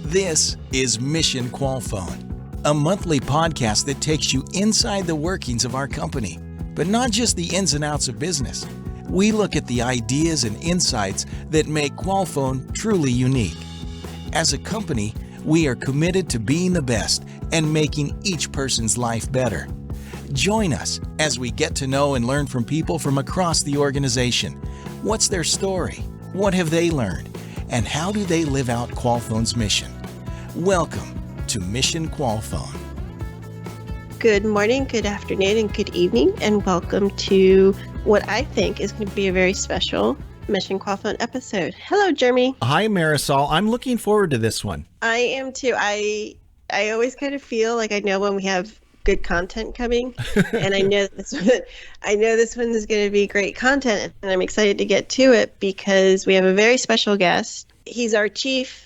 This is Mission Qualfon, a monthly podcast that takes you inside the workings of our company, but not just the ins and outs of business. We look at the ideas and insights that make Qualfon truly unique. As a company, we are committed to being the best and making each person's life better. Join us as we get to know and learn from people from across the organization. What's their story? What have they learned? And how do they live out Qualfon's mission? Welcome to Mission Qualfon. Good morning, good afternoon, and good evening, and welcome to what I think is going to be a very special Mission Qualfon episode. Hello, Jeremy. Hi, Marisol. I'm looking forward to this one. I am too. I always kind of feel like I know when we have good content coming, and I know this one is going to be great content, and I'm excited to get to it because we have a very special guest. He's our Chief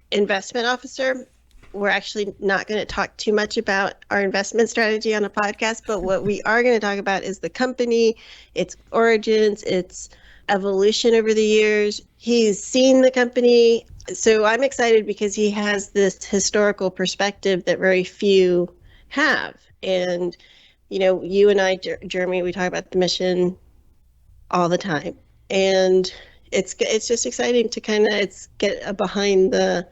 Investment Officer. We're actually not going to talk too much about our investment strategy on a podcast, but what we are going to talk about is the company, its origins, its evolution over the years. He's seen the company, so I'm excited because he has this historical perspective that very few have. And, you know, you and I, Jeremy, we talk about the mission all the time. And it's just exciting to kind of get a behind the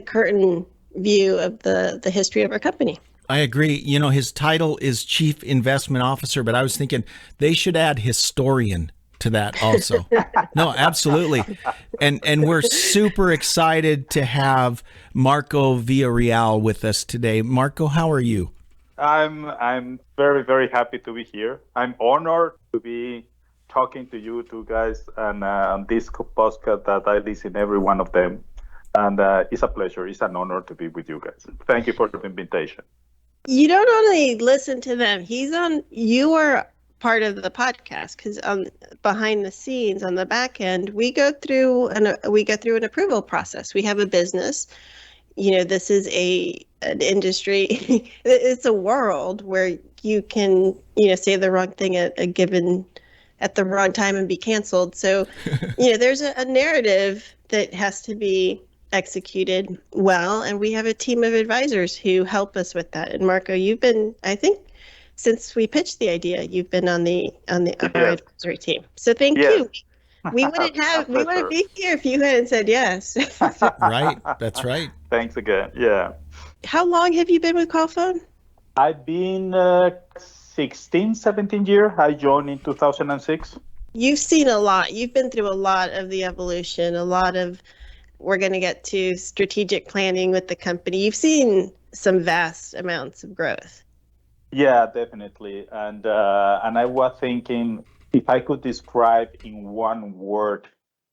curtain view of the history of our company. I agree. You know, his title is Chief Investment Officer, but I was thinking they should add historian to that also. No, absolutely. And we're super excited to have Marco Villarreal with us today. Marco, how are you? I'm very, very happy to be here. I'm honored to be talking to you two guys and on this podcast that I listen every one of them. And it's a pleasure. It's an honor to be with you guys. Thank you for the invitation. You don't only listen to them. You are part of the podcast because behind the scenes on the back end, we go through an approval process. We have a business. You know, this is an industry. It's a world where you can, say the wrong thing at the wrong time and be canceled. So, there's a narrative that has to be executed well, and we have a team of advisors who help us with that. And Marco, you've been, I think, since we pitched the idea, you've been on our advisory team. So thank you. We wouldn't be here if you hadn't said yes. Right, that's right. Thanks again. Yeah. How long have you been with Qualfon? I've been 16, 17 years. I joined in 2006. You've seen a lot. You've been through a lot of the evolution, we're going to get to strategic planning with the company. You've seen some vast amounts of growth. Yeah, definitely. And I was thinking, if I could describe in one word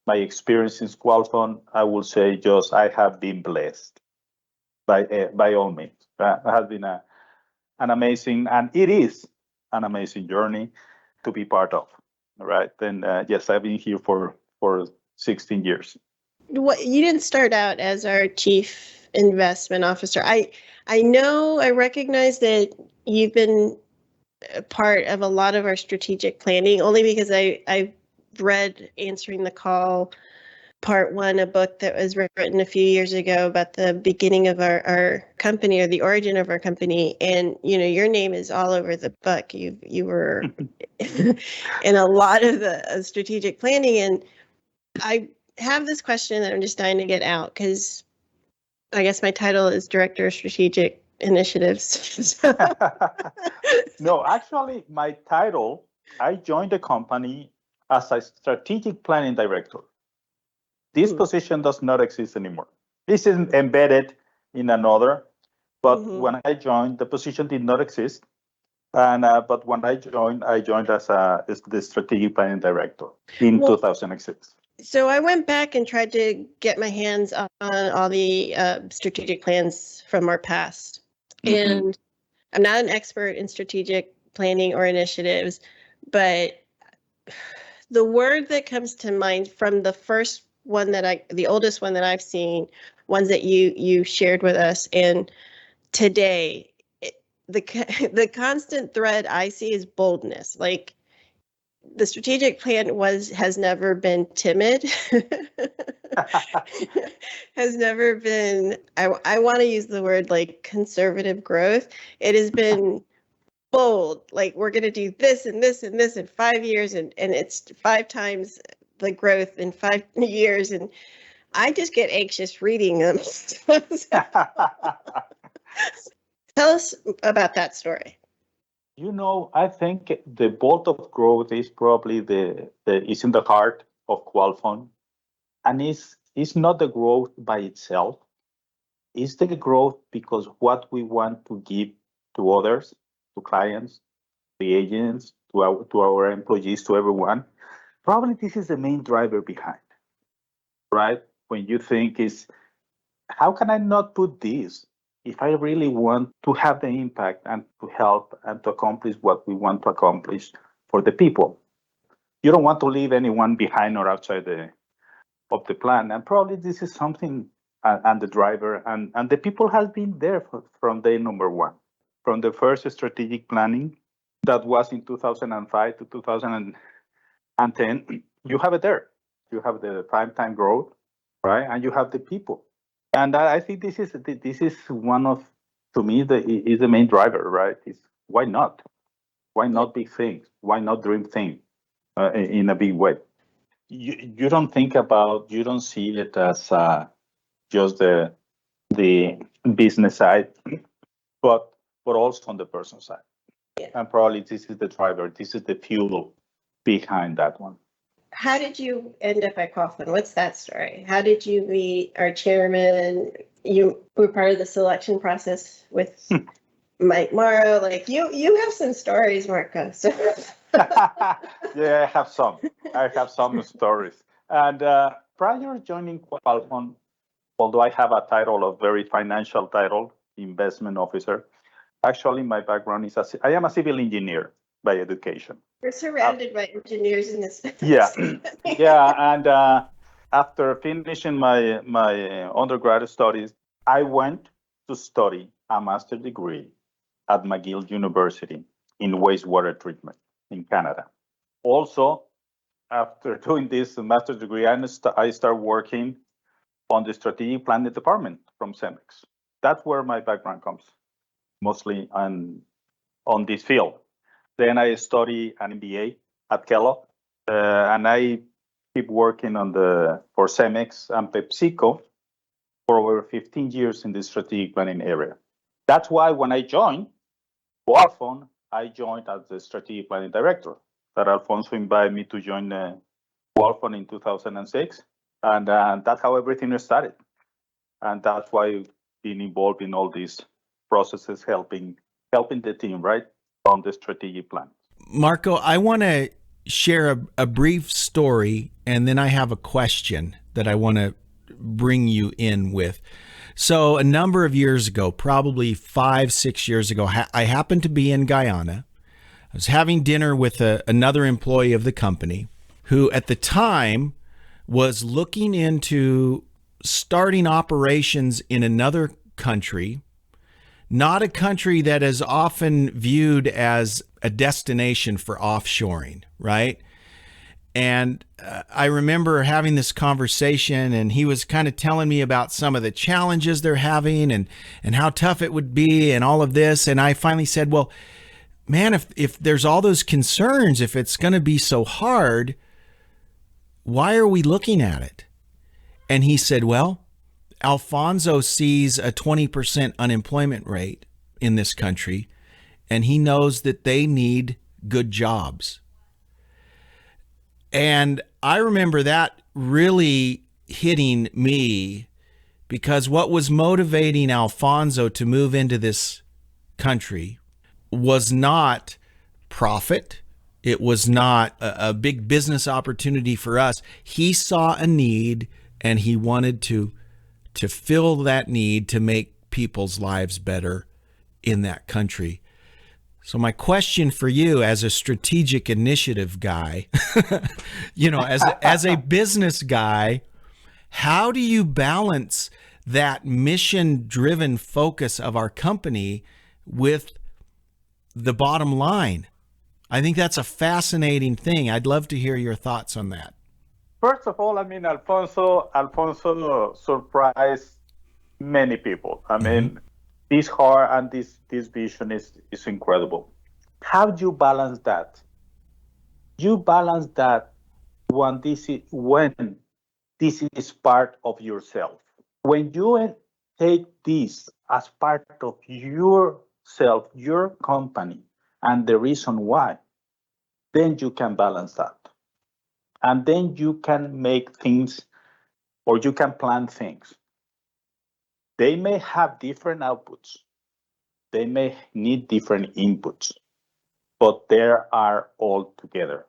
my experience in Qualfon, I would say just I have been blessed by all means. It has been an amazing, and it is an amazing journey to be part of. Right. And yes, I've been here for 16 years. You didn't start out as our Chief Investment Officer. I recognize that you've been a part of a lot of our strategic planning, only because I've read Answering the Call, Part 1, a book that was written a few years ago about the beginning of our company, or the origin of our company. And, your name is all over the book. You were in a lot of the strategic planning. And I have this question that I'm just dying to get out, because I guess my title is Director of Strategic Initiatives. No, actually, my title, I joined the company as a Strategic Planning Director. This position does not exist anymore. This is embedded in another, but when I joined, the position did not exist. And but when I joined as the Strategic Planning Director in 2006. So I went back and tried to get my hands on all the strategic plans from our past. And I'm not an expert in strategic planning or initiatives, but the word that comes to mind from the first one the oldest one that I've seen, ones that you shared with us, and today, the constant thread I see is boldness. Like, the strategic plan has never been timid. Has never been, I want to use the word like conservative growth. It has been bold, like we're going to do this and this and this in 5 years, and it's 5 times the growth in 5 years, and I just get anxious reading them. Tell us about that story. I think the bolt of growth is probably is in the heart of Qualfon, and it's not the growth by itself. It's the growth because what we want to give to others, to clients, the agents, to our employees, to everyone. Probably this is the main driver behind, right? When you think is, how can I not put this? If I really want to have the impact and to help and to accomplish what we want to accomplish for the people, you don't want to leave anyone behind or outside of the plan. And probably this is something, and the driver and the people has been there from day number one, from the first strategic planning that was in 2005 to 2010. You have it there. You have the 5-time growth, right? And you have the people. And I think this is one of, to me, is the main driver, right? Is why not? Why not big things? Why not dream things in a big way? You don't you don't see it as just the business side, but also on the person side. Yeah. And probably this is the driver. This is the fuel behind that one. How did you end up at Qualfon? What's that story? How did you meet our chairman? You were part of the selection process with Mike Morrow. Like you have some stories, Marco. So. Yeah, I have some stories. And prior to joining Qualfon, although I have a title, a very financial title, investment officer, actually my background is I am a civil engineer by education. We're surrounded by engineers in this business. Yeah, and after finishing my undergraduate studies, I went to study a master's degree at McGill University in wastewater treatment in Canada. Also, after doing this master's degree, I started working on the strategic planning department from CEMEX. That's where my background comes, mostly on this field. Then I study an MBA at Kellogg, and I keep working for CEMEX and PepsiCo for over 15 years in the strategic planning area. That's why when I joined Qualfon, I joined as the strategic planning director. That Alfonso invited me to join Qualfon in 2006, and that's how everything started. And that's why I've been involved in all these processes, helping the team, right? On the strategic plan. Marco, I want to share a brief story, and then I have a question that I want to bring you in with. So a number of years ago, probably 5-6 years ago, I happened to be in Guyana. I was having dinner with another employee of the company who at the time was looking into starting operations in another country, not a country that is often viewed as a destination for offshoring, right? And I remember having this conversation, and he was kind of telling me about some of the challenges they're having and how tough it would be and all of this. And I finally said, well, man, if there's all those concerns, if it's going to be so hard, why are we looking at it? And he said, well, Alfonso sees a 20% unemployment rate in this country, and he knows that they need good jobs. And I remember that really hitting me, because what was motivating Alfonso to move into this country was not profit. It was not a big business opportunity for us. He saw a need, and he wanted to fill that need to make people's lives better in that country. So my question for you, as a strategic initiative guy, as a business guy, how do you balance that mission-driven focus of our company with the bottom line I think that's a fascinating thing. I'd love to hear your thoughts on that. First of all, I mean, Alfonso surprised many people. I mean, this heart and this vision is incredible. How do you balance that? You balance that when this is part of yourself. When you take this as part of yourself, your company, and the reason why, then you can balance that. And then you can make things or you can plan things. They may have different outputs, they may need different inputs, but they are all together.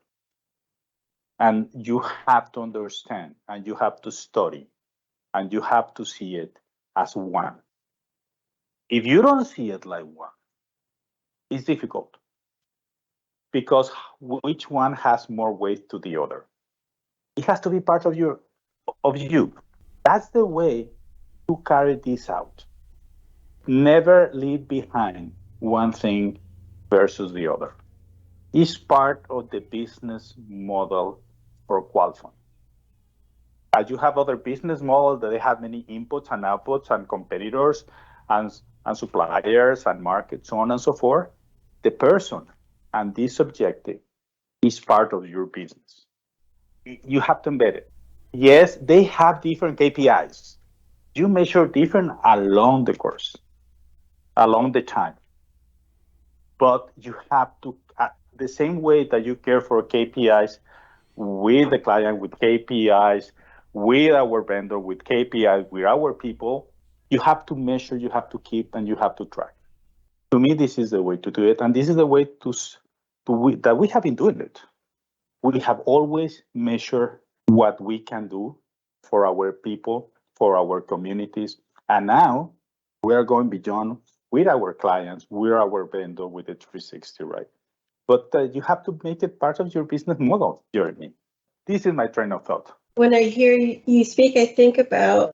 And you have to understand and you have to study and you have to see it as one. If you don't see it like one, it's difficult because which one has more weight to the other? It has to be part of you. That's the way to carry this out. Never leave behind one thing versus the other. It's part of the business model for Qualfon. As you have other business models that they have many inputs and outputs and competitors and, and suppliers and markets, so on and so forth, the person and this objective is part of your business. You have to embed it. Yes, they have different KPIs. You measure different along the course, along the time. But you have to, the same way that you care for KPIs with the client, with KPIs, with our vendor, with KPIs, with our people, you have to measure, you have to keep, and you have to track. To me, this is the way to do it, and this is the way that we have been doing it. We have always measured what we can do for our people, for our communities, and now we are going beyond with our clients, with our vendor, with the 360, right? But you have to make it part of your business model journey. This is my train of thought. When I hear you speak, I think about,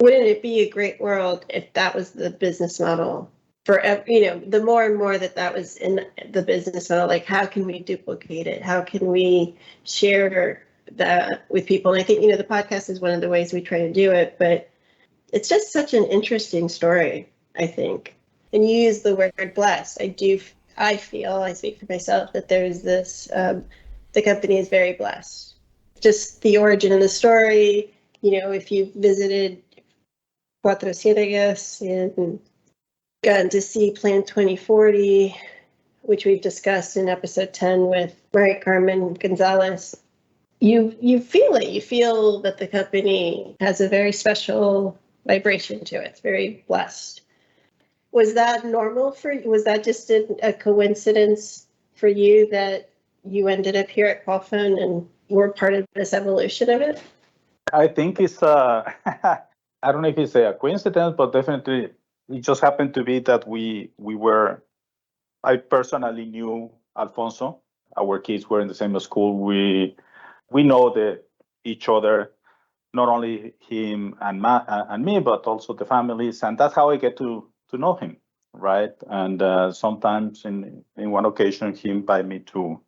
wouldn't it be a great world if that was the business model for, the more and more that was in the business model, like how can we duplicate it? How can we share that with people? And I think, the podcast is one of the ways we try to do it, but it's just such an interesting story, I think. And you use the word blessed. I feel, I speak for myself, that there's this, the company is very blessed. Just the origin of the story, if you visited Cuatro Ciénegas and gotten to see Plan 2040, which we've discussed in episode 10 with Mary Carmen Gonzalez, you feel it. You feel that the company has a very special vibration to it. It's very blessed. Was that normal for you? Was that just a coincidence for you that you ended up here at Qualfon and were part of this evolution of it? I think it's I don't know if it's a coincidence, but definitely it just happened to be that I personally knew Alfonso. Our kids were in the same school. We know each other, not only him and me, but also the families, and that's how I get to know him, right? And sometimes in one occasion he invited me to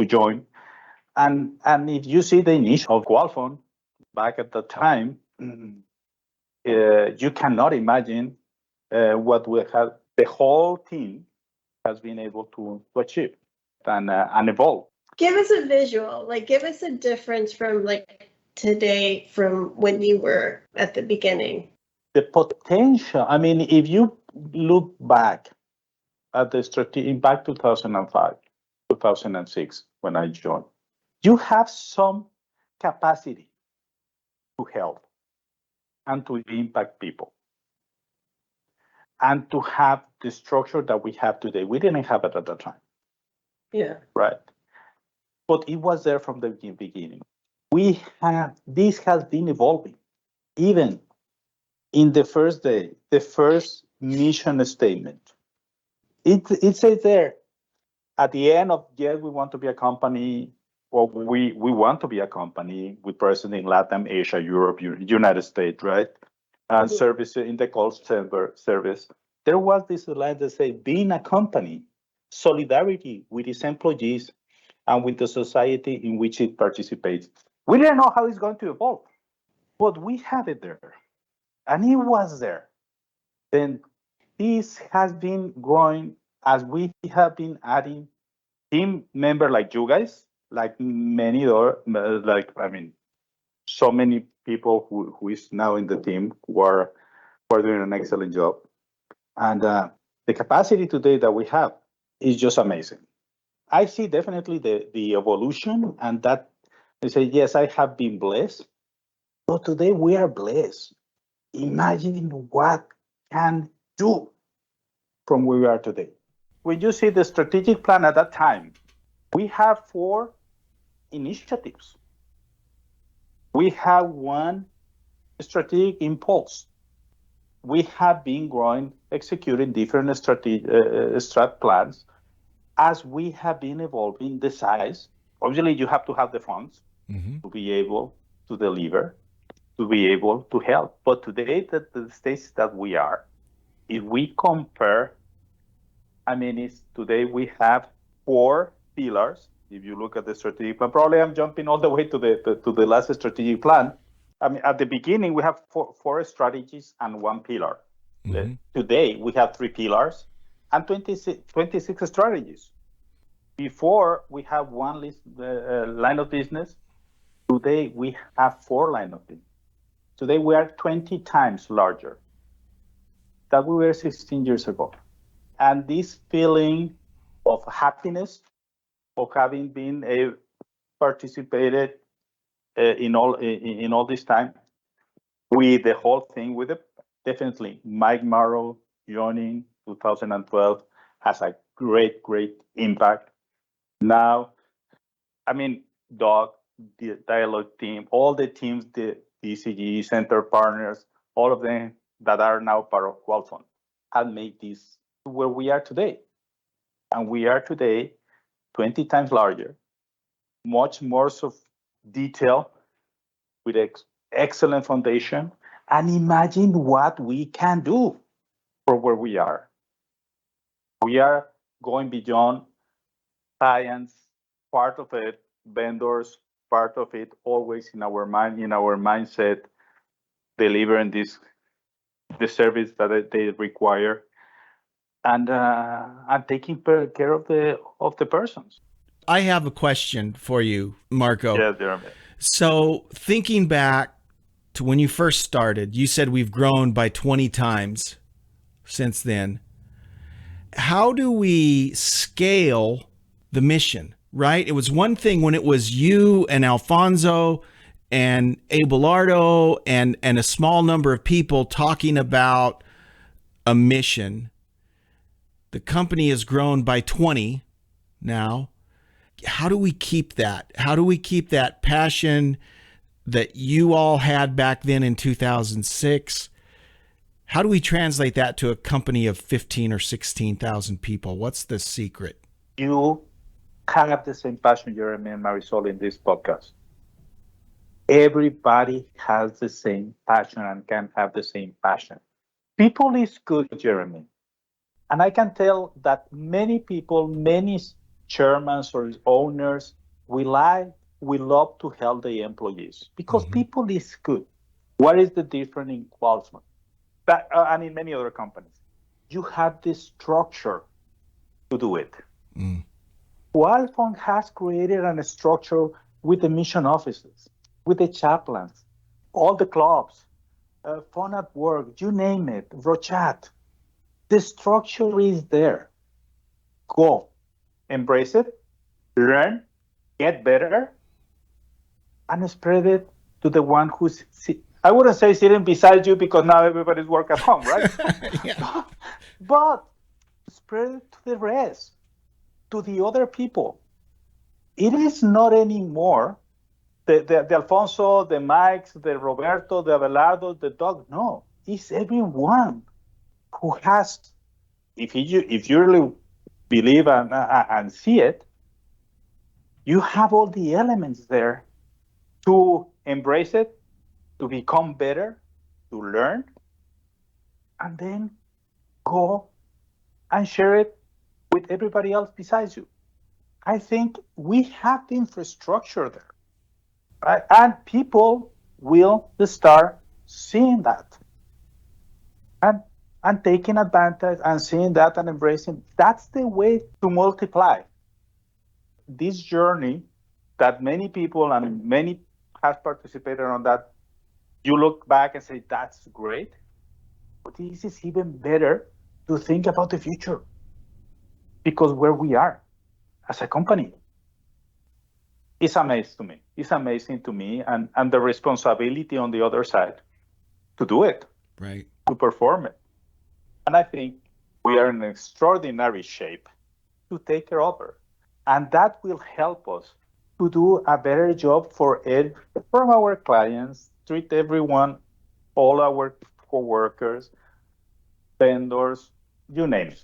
join. And if you see the initial of Qualfon back at the time, you cannot imagine what we have. The whole team has been able to achieve and evolve. Give us a visual, give us a difference from today from when you were at the beginning. The potential, I mean, if you look back at the strategy back 2005, 2006, when I joined, you have some capacity to help and to impact people and to have the structure that we have today. We didn't have it at that time. Yeah. Right. But it was there from the beginning. This has been evolving. Even in the first day, the first mission statement, it says there at the end of, yes, we want to be a company, or we want to be a company with presence in Latin, Asia, Europe, United States, right? And service in the call center service. There was this line that said, being a company solidarity with its employees and with the society in which it participates. We didn't know how it's going to evolve, but we had it there, and it was there. Then this has been growing as we have been adding team member like you guys, like many other, like I mean, so many people who is now in the team who are doing an excellent job, and the capacity today that we have is just amazing. I see definitely the evolution, and that they say yes, I have been blessed, but today we are blessed. Imagine what can do from where we are today. When you see the strategic plan at that time, we have 4 initiatives. We have one strategic impulse. We have been growing, executing different strat plans as we have been evolving the size. Obviously, you have to have the funds to be able to deliver, to be able to help. But today, the stage that we are, if we compare, I mean, today we have 4 pillars. If you look at the strategic plan, probably I'm jumping all the way to the last strategic plan. I mean, at the beginning we have four strategies and 1 pillar. Today we have 3 pillars and 26 strategies. Before we have one line of business. Today we have 4 lines of business. Today we are 20 times larger than we were 16 years ago. And this feeling of happiness of having been participated in all this time with the whole thing, with it, definitely Mike Morrow joining 2012 has a great impact. Now, I mean, Doug, the dialogue team, all the teams, the DCG center partners, all of them that are now part of Qualfon have made this to where we are today. And we are today 20 times larger, much more detail with excellent foundation. And imagine what we can do for where we are. We are going beyond science, part of it, vendors, part of it, always in our mind, in our mindset, delivering the service that they require, and taking care of the persons. I have a question for you, Marco. Yeah, Jeremy. So thinking back to when you first started, you said we've grown by 20 times since then. How do we scale the mission, right? It was one thing when it was you and Alfonso and Abelardo and a small number of people talking about a mission. The company has grown by 20 now. How do we keep that? How do we keep that passion that you all had back then in 2006? How do we translate that to a company of 15 or 16,000 people? What's the secret? You have the same passion, Jeremy and Marisol, in this podcast. Everybody has the same passion and can have the same passion. People is good, Jeremy. And I can tell that many people, many chairmen or owners, we love to help the employees because people is good. What is the difference in Qualfon? And in many other companies? You have this structure to do it. Qualfon has created a structure with the mission offices, with the chaplains, all the clubs, fun at work, you name it, Rochat. The structure is there. Go, embrace it, learn, get better, and spread it to the one who's, I wouldn't say sitting beside you because now everybody's work at home, right? Yeah. But spread it to the rest, to the other people. It is not anymore the Alfonso, the Mikes, the Roberto, the Abelardo, the Doug. No, it's everyone who has, if you really believe and see it, you have all the elements there to embrace it, to become better, to learn, and then go and share it with everybody else besides you. I think we have the infrastructure there, right? And people will start seeing that and taking advantage and seeing that and embracing. That's the way to multiply this journey that many people and many have participated on that. You look back and say, that's great. But this is even better to think about the future, because where we are as a company is amazing to me. It's amazing to me, and the responsibility on the other side to do it, right, to perform it. And I think we are in an extraordinary shape to take it over. And that will help us to do a better job from our clients, treat everyone, all our coworkers, vendors, you name it,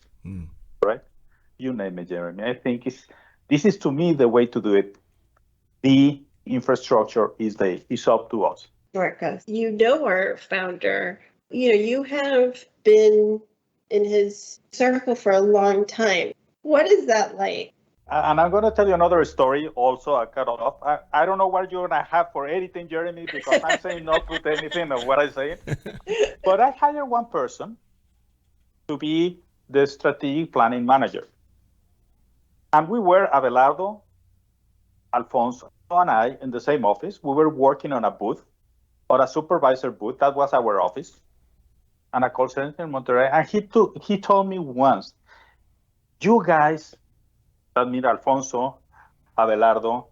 right? You name it, Jeremy. I think this is, to me, the way to do it. The infrastructure is up to us. Marcos, you know our founder. You have been in his circle for a long time. What is that like? And I'm going to tell you another story also. I cut off. I don't know what you're going to have for editing, Jeremy, because I'm saying not with anything of what I say. But I hired one person to be the strategic planning manager. And we were, Abelardo, Alfonso, and I in the same office. We were working on a booth, or a supervisor booth. That was our office, and a call center in Monterrey. And he told me once, you guys, that means Alfonso, Abelardo,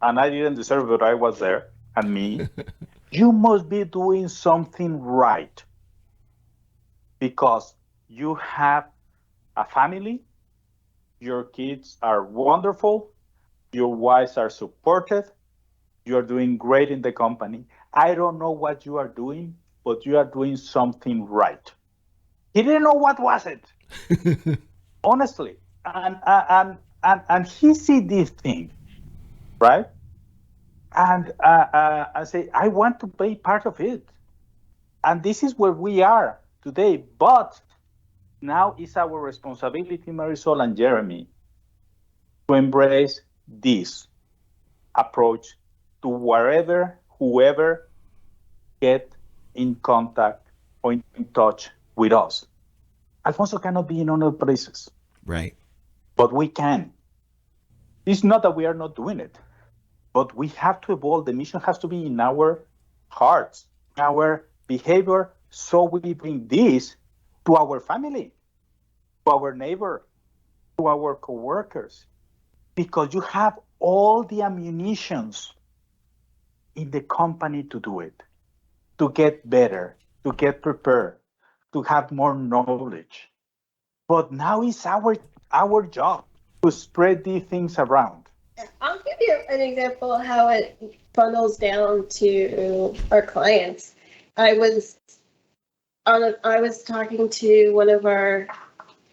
and I didn't deserve it, but I was there, and me, you must be doing something right, because you have a family, your kids are wonderful, your wives are supported, you're doing great in the company. I don't know what you are doing, but you are doing something right. He didn't know what was it, honestly. And he see this thing, right? And I say, I want to be part of it. And this is where we are today. But now it's our responsibility, Marisol and Jeremy, to embrace this approach to whoever get in contact or in touch with us. Alfonso cannot be in other places. right. But we can. It's not that we are not doing it, but we have to evolve. The mission has to be in our hearts, our behavior, so we bring this to our family, to our neighbor, to our coworkers, because you have all the ammunitions in the company to do it, to get better, to get prepared, to have more knowledge. But now it's our job to spread these things around. I'll give you an example of how it funnels down to our clients. I was talking to one of our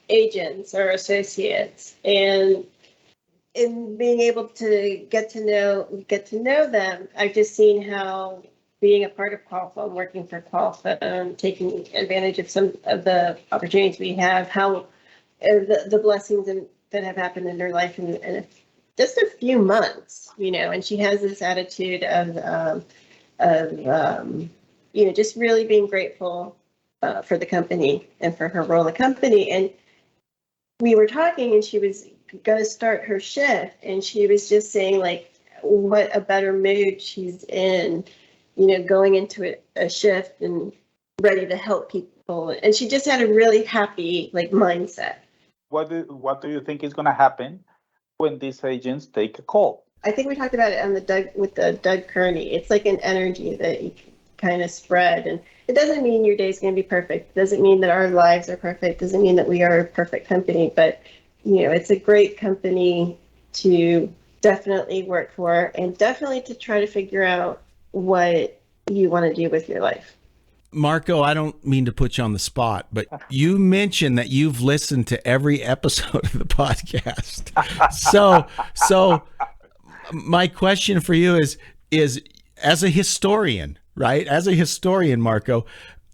agents or associates, and in being able to get to know them, I've just seen how being a part of Qualfon, working for Qualfon, taking advantage of some of the opportunities we have, how the blessings that have happened in their life in just a few months, and she has this attitude of just really being grateful for the company and for her role in the company. And we were talking, and she was going to start her shift, and she was just saying, like, what a better mood she's in, going into a shift and ready to help people. And she just had a really happy, mindset. What do you think is going to happen when these agents take a call? I think we talked about it on with Doug Kearney. It's like an energy that you kind of spread, and it doesn't mean your day's going to be perfect. It doesn't mean that our lives are perfect. It doesn't mean that we are a perfect company, but it's a great company to definitely work for, and definitely to try to figure out what you want to do with your life. Marco, I don't mean to put you on the spot, but you mentioned that you've listened to every episode of the podcast. So my question for you is as a historian, right? As a historian, Marco,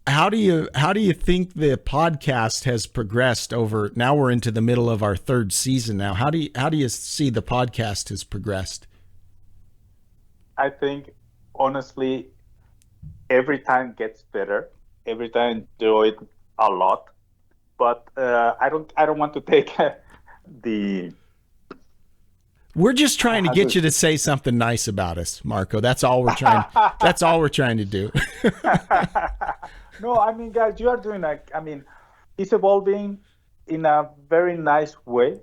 How do you think the podcast has progressed over? Now we're into the middle of our third season now. How do you see the podcast has progressed? I think honestly, every time gets better. Every time enjoy it a lot. But I don't want to take the. We're just trying to get you to say something nice about us, Marco. That's all we're trying. That's all we're trying to do. No, I mean, guys, you are doing it's evolving in a very nice way,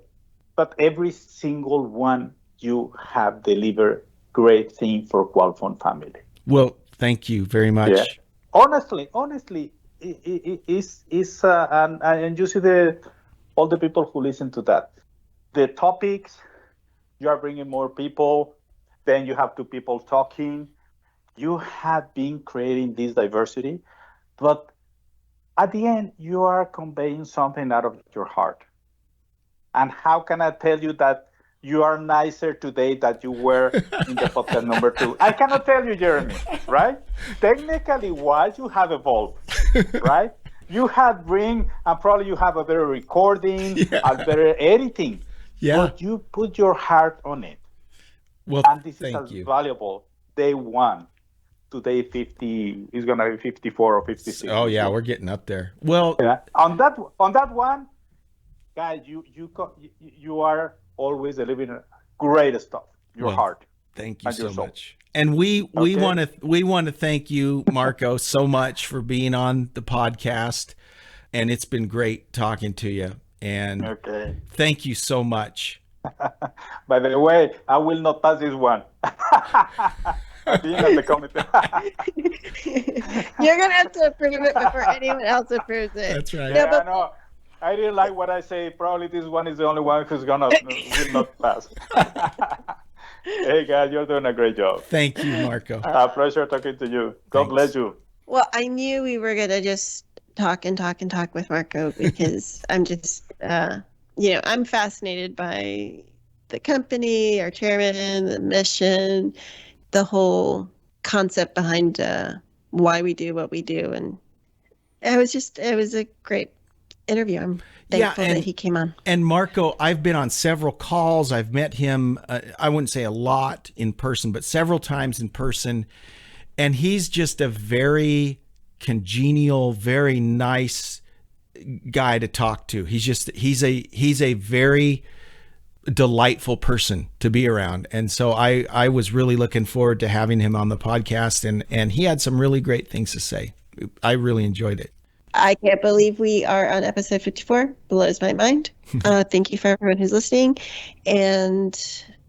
but every single one you have delivered great thing for Qualfon family. Well, thank you very much. Yeah. Honestly, and you see all the people who listen to that, the topics, you are bringing more people, then you have two people talking. You have been creating this diversity, but at the end, you are conveying something out of your heart. And how can I tell you that you are nicer today than you were in the podcast number 2? I cannot tell you, Jeremy, right? Technically, wise, you have evolved, right? You have and probably you have a better recording, a better editing. Yeah. But you put your heart on it. Well, and this is as valuable. Day 1 to day 50 is going to be 54 or 56. Oh yeah, we're getting up there. Well, on that one, guys, you are always delivering great stuff. Your heart. Thank you so much. And we want to thank you, Marco, so much for being on the podcast. And it's been great talking to you. And thank you so much. By the way, I will not pass this one. Being at the committee. You're gonna have to approve it before anyone else approves it. That's right. No, yeah, no, I didn't like what I say. Probably this one is the only one who's will not pass. Hey guys, you're doing a great job. Thank you, Marco. A pleasure talking to you. God bless you. Well, I knew we were gonna just talk with Marco because I'm just, I'm fascinated by the company, our chairman, the mission, the whole concept behind why we do what we do. And it was a great interview. I'm thankful that he came on. And Marco, I've been on several calls. I've met him, I wouldn't say a lot in person, but several times in person. And he's just a very congenial, very nice guy to talk to. He's a very delightful person to be around. And so I was really looking forward to having him on the podcast, and he had some really great things to say. I really enjoyed it. I can't believe we are on episode 54. Blows my mind. Thank you for everyone who's listening. And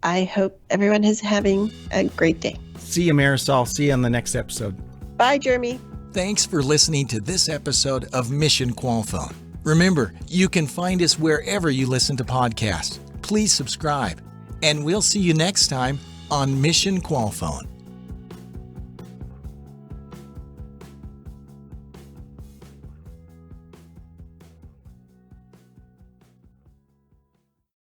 I hope everyone is having a great day. See you, Marisol. See you on the next episode. Bye, Jeremy. Thanks for listening to this episode of Mission Qualfon. Remember, you can find us wherever you listen to podcasts. Please subscribe, and we'll see you next time on Mission Qualfon.